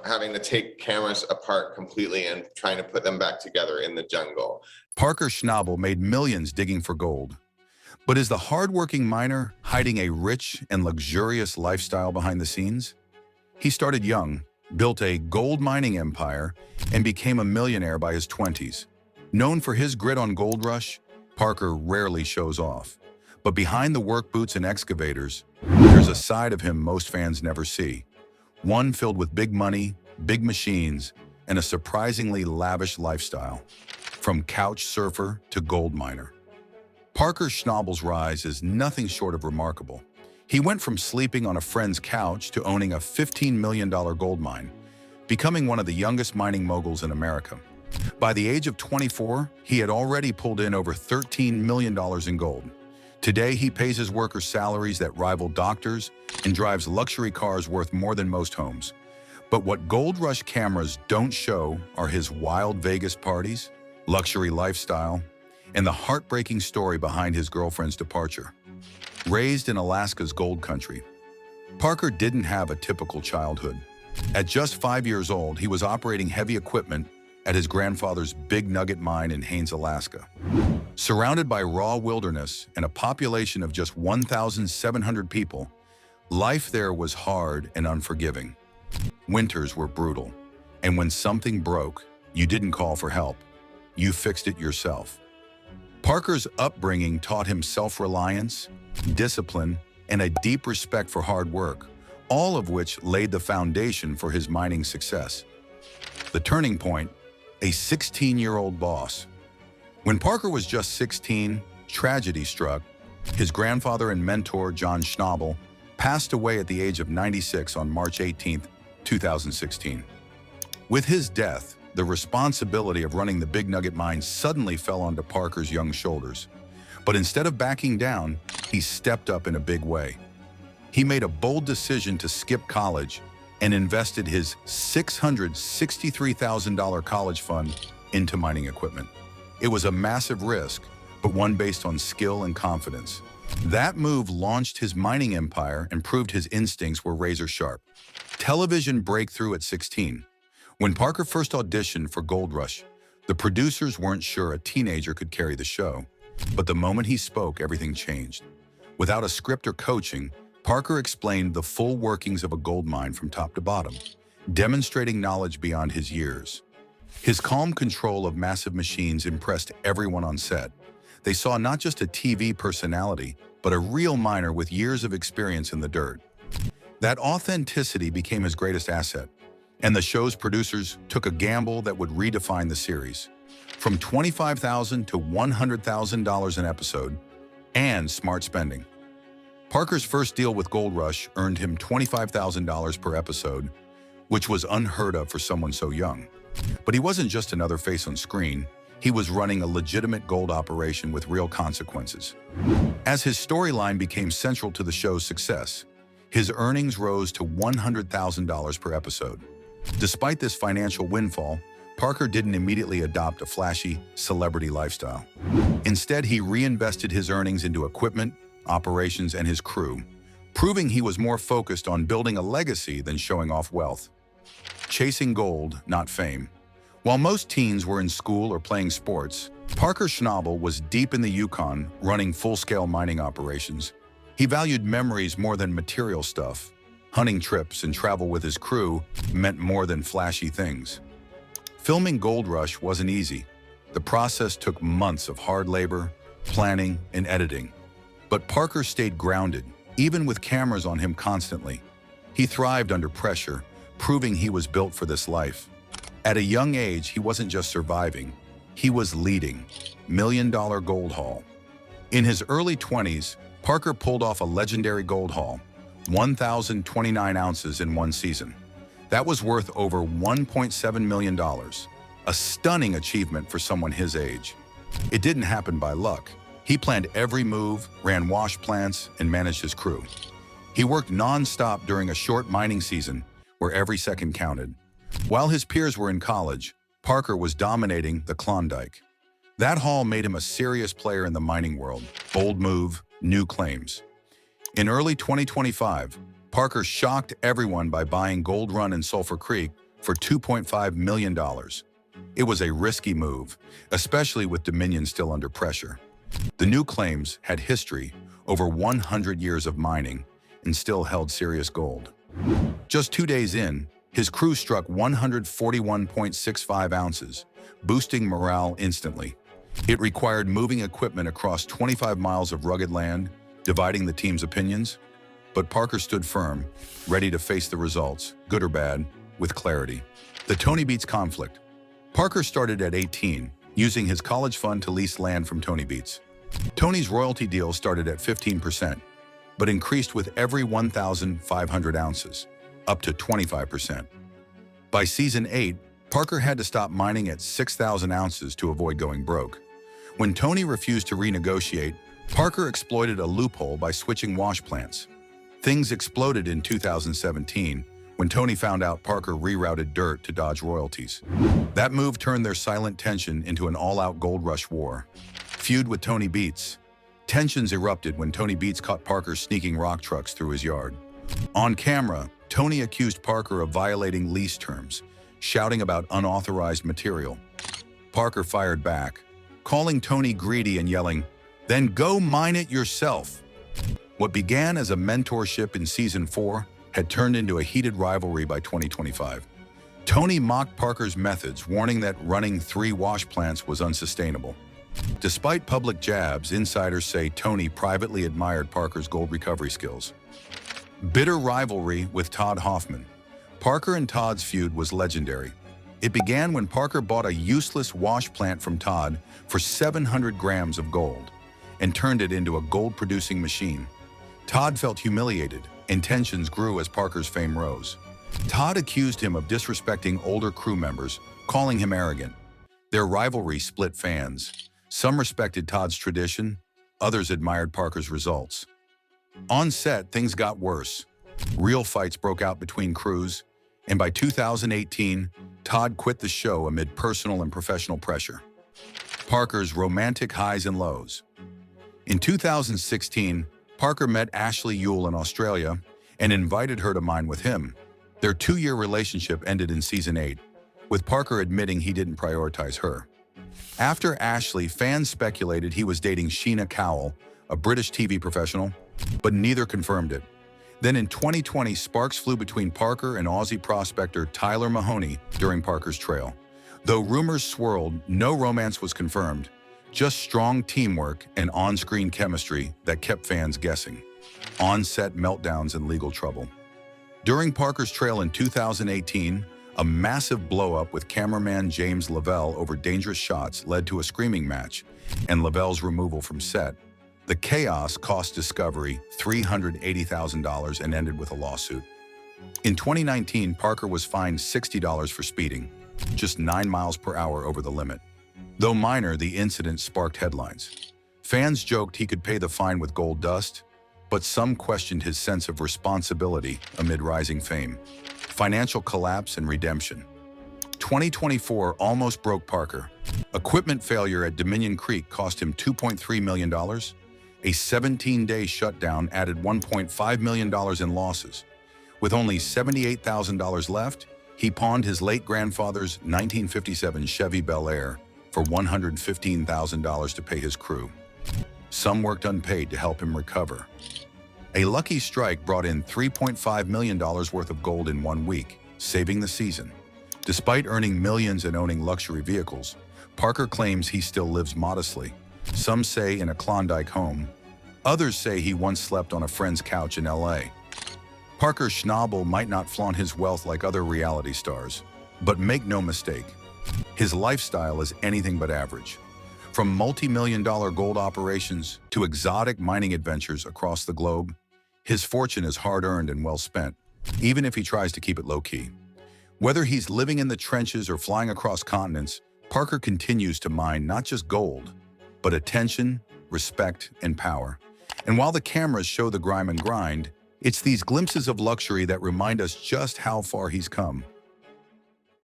having to take cameras apart completely and trying to put them back together in the jungle. Parker Schnabel made millions digging for gold. But is the hardworking miner hiding a rich and luxurious lifestyle behind the scenes? He started young, built a gold mining empire, and became a millionaire by his 20s. Known for his grit on Gold Rush, Parker rarely shows off. But behind the work boots and excavators, there's a side of him most fans never see. One filled with big money, big machines, and a surprisingly lavish lifestyle. From couch surfer to gold miner. Parker Schnabel's rise is nothing short of remarkable. He went from sleeping on a friend's couch to owning a $15 million gold mine, becoming one of the youngest mining moguls in America. By the age of 24, he had already pulled in over $13 million in gold. Today, he pays his workers salaries that rival doctors and drives luxury cars worth more than most homes. But what Gold Rush cameras don't show are his wild Vegas parties, luxury lifestyle, and the heartbreaking story behind his girlfriend's departure. Raised in Alaska's gold country, Parker didn't have a typical childhood. At just 5 years old, he was operating heavy equipment at his grandfather's Big Nugget mine in Haines, Alaska. Surrounded by raw wilderness and a population of just 1,700 people, life there was hard and unforgiving. Winters were brutal, and when something broke, you didn't call for help. You fixed it yourself. Parker's upbringing taught him self-reliance, discipline, and a deep respect for hard work, all of which laid the foundation for his mining success. The turning point, a 16-year-old boss. When Parker was just 16, tragedy struck. His grandfather and mentor, John Schnabel, passed away at the age of 96 on March 18, 2016. With his death, the responsibility of running the Big Nugget mine suddenly fell onto Parker's young shoulders. But instead of backing down, he stepped up in a big way. He made a bold decision to skip college and invested his $663,000 college fund into mining equipment. It was a massive risk, but one based on skill and confidence. That move launched his mining empire and proved his instincts were razor sharp. Television breakthrough at 16. When Parker first auditioned for Gold Rush, the producers weren't sure a teenager could carry the show. But the moment he spoke, everything changed. Without a script or coaching, Parker explained the full workings of a gold mine from top to bottom, demonstrating knowledge beyond his years. His calm control of massive machines impressed everyone on set. They saw not just a TV personality, but a real miner with years of experience in the dirt. That authenticity became his greatest asset, and the show's producers took a gamble that would redefine the series. From $25,000 to $100,000 an episode, and smart spending. Parker's first deal with Gold Rush earned him $25,000 per episode, which was unheard of for someone so young. But he wasn't just another face on screen. He was running a legitimate gold operation with real consequences. As his storyline became central to the show's success, his earnings rose to $100,000 per episode. Despite this financial windfall, Parker didn't immediately adopt a flashy celebrity lifestyle. Instead, he reinvested his earnings into equipment, operations, and his crew, proving he was more focused on building a legacy than showing off wealth. Chasing gold, not fame. While most teens were in school or playing sports, Parker Schnabel was deep in the Yukon running full-scale mining operations. He valued memories more than material stuff. Hunting trips and travel with his crew meant more than flashy things. Filming Gold Rush wasn't easy. The process took months of hard labor, planning, and editing. But Parker stayed grounded, even with cameras on him constantly. He thrived under pressure, proving he was built for this life. At a young age, he wasn't just surviving, he was leading. Million-dollar gold haul. In his early 20s, Parker pulled off a legendary gold haul, 1,029 ounces in one season. That was worth over $1.7 million, a stunning achievement for someone his age. It didn't happen by luck. He planned every move, ran wash plants, and managed his crew. He worked non-stop during a short mining season where every second counted. While his peers were in college, Parker was dominating the Klondike. That haul made him a serious player in the mining world. Bold move, new claims. In early 2025, Parker shocked everyone by buying Gold Run and Sulphur Creek for $2.5 million. It was a risky move, especially with Dominion still under pressure. The new claims had history, over 100 years of mining, and still held serious gold. Just 2 days in, his crew struck 141.65 ounces, boosting morale instantly. It required moving equipment across 25 miles of rugged land, dividing the team's opinions. But Parker stood firm, ready to face the results, good or bad, with clarity. The Tony Beats conflict. Parker started at 18, using his college fund to lease land from Tony Beats. Tony's royalty deal started at 15%, but increased with every 1,500 ounces, up to 25%. By season 8, Parker had to stop mining at 6,000 ounces to avoid going broke. When Tony refused to renegotiate, Parker exploited a loophole by switching wash plants. Things exploded in 2017 when Tony found out Parker rerouted dirt to dodge royalties. That move turned their silent tension into an all-out gold rush war. Feud with Tony Beats. Tensions erupted when Tony Beats caught Parker sneaking rock trucks through his yard. On camera, Tony accused Parker of violating lease terms, shouting about unauthorized material. Parker fired back, calling Tony greedy and yelling, "Then go mine it yourself." What began as a mentorship in season 4 had turned into a heated rivalry by 2025. Tony mocked Parker's methods, warning that running 3 wash plants was unsustainable. Despite public jabs, insiders say Tony privately admired Parker's gold recovery skills. Bitter rivalry with Todd Hoffman. Parker and Todd's feud was legendary. It began when Parker bought a useless wash plant from Todd for 700 grams of gold and turned it into a gold-producing machine. Todd felt humiliated, and tensions grew as Parker's fame rose. Todd accused him of disrespecting older crew members, calling him arrogant. Their rivalry split fans. Some respected Todd's tradition, others admired Parker's results. On set, things got worse. Real fights broke out between crews, and by 2018, Todd quit the show amid personal and professional pressure. Parker's romantic highs and lows. In 2016, Parker met Ashley Yule in Australia and invited her to mine with him. Their 2-year relationship ended in season 8, with Parker admitting he didn't prioritize her. After Ashley, fans speculated he was dating Sheena Cowell, a British TV professional, but neither confirmed it. Then in 2020, sparks flew between Parker and Aussie prospector Tyler Mahoney during Parker's trail. Though rumors swirled, no romance was confirmed, just strong teamwork and on-screen chemistry that kept fans guessing. On-set meltdowns and legal trouble. During Parker's trail in 2018, a massive blow-up with cameraman James Lavelle over dangerous shots led to a screaming match and Lavelle's removal from set. The chaos cost Discovery $380,000 and ended with a lawsuit. In 2019, Parker was fined $60 for speeding, just 9 miles per hour over the limit. Though minor, the incident sparked headlines. Fans joked he could pay the fine with gold dust, but some questioned his sense of responsibility amid rising fame. Financial collapse and redemption. 2024 almost broke Parker. Equipment failure at Dominion Creek cost him $2.3 million. A 17-day shutdown added $1.5 million in losses. With only $78,000 left, he pawned his late grandfather's 1957 Chevy Bel Air for $115,000 to pay his crew. Some worked unpaid to help him recover. A lucky strike brought in $3.5 million worth of gold in 1 week, saving the season. Despite earning millions and owning luxury vehicles, Parker claims he still lives modestly. Some say in a Klondike home. Others say he once slept on a friend's couch in LA. Parker Schnabel might not flaunt his wealth like other reality stars, but make no mistake, his lifestyle is anything but average. From multi-million-dollar gold operations to exotic mining adventures across the globe, his fortune is hard-earned and well spent, even if he tries to keep it low-key. Whether he's living in the trenches or flying across continents, Parker continues to mine not just gold, but attention, respect, and power. And while the cameras show the grime and grind, it's these glimpses of luxury that remind us just how far he's come.